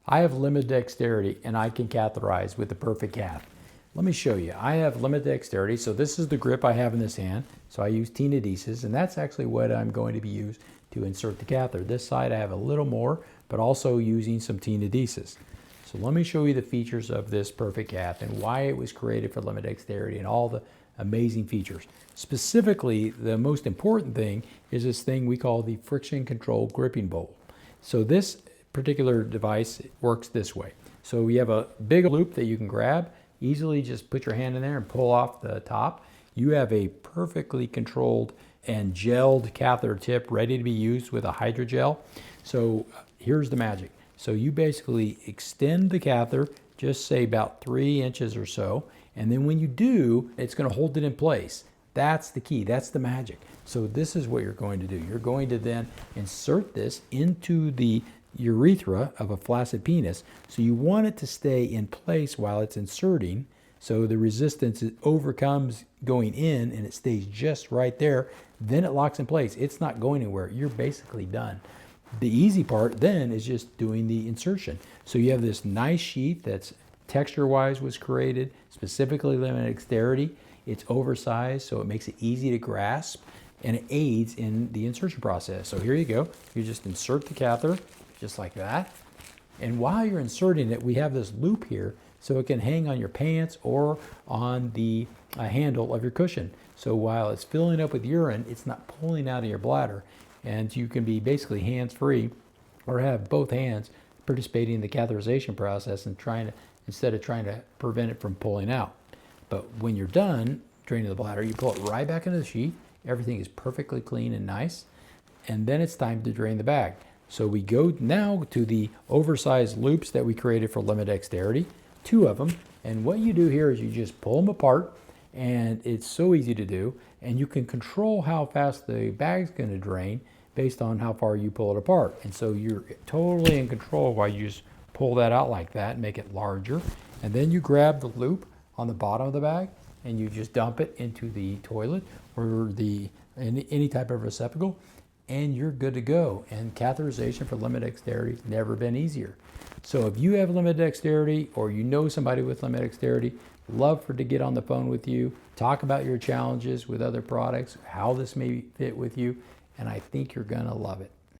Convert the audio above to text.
I have limited dexterity and I can catheterize with the PerfiC Cath. Let me show you. I have limited dexterity, so this is the grip I have in this hand. So I use tenodesis, and that's actually what I'm going to be used to insert the catheter. This side I have a little more, but also using some tenodesis. So let me show you the features of this PerfiC Cath and why it was created for limited dexterity and all the amazing features. Specifically, the most important thing is this thing we call the friction control gripping bowl. So this particular device works this way. So you have a big loop that you can grab, easily just put your hand in there and pull off the top. You have a perfectly controlled and gelled catheter tip ready to be used with a hydrogel. So here's the magic. So you basically extend the catheter, just say about 3 inches or so, and then when you do, it's going to hold it in place. That's the key. That's the magic. So this is what you're going to do. You're going to then insert this into the urethra of a flaccid penis. So you want it to stay in place while it's inserting, so the resistance overcomes going in and it stays just right there. Then it locks in place. It's not going anywhere. You're basically done. The easy part then is just doing the insertion. So you have this nice sheath that's texture-wise was created, specifically limited dexterity. It's oversized, so it makes it easy to grasp, and it aids in the insertion process. So here you go. You just insert the catheter, just like that. And while you're inserting it, we have this loop here, so it can hang on your pants or on the handle of your cushion. So while it's filling up with urine, it's not pulling out of your bladder, and you can be basically hands-free or have both hands participating in the catheterization process and instead of trying to prevent it from pulling out. But when you're done draining the bladder, you pull it right back into the sheath. Everything is perfectly clean and nice. And then it's time to drain the bag. So we go now to the oversized loops that we created for limited dexterity, 2 of them. And what you do here is you just pull them apart, and it's so easy to do. And you can control how fast the bag's going to drain based on how far you pull it apart. And so you're totally in control while you just pull that out like that and make it larger. And then you grab the loop on the bottom of the bag and you just dump it into the toilet or any type of receptacle, and you're good to go. And catheterization for limited dexterity has never been easier. So if you have limited dexterity or you know somebody with limited dexterity, love to get on the phone with you, talk about your challenges with other products, how this may fit with you, and I think you're gonna love it.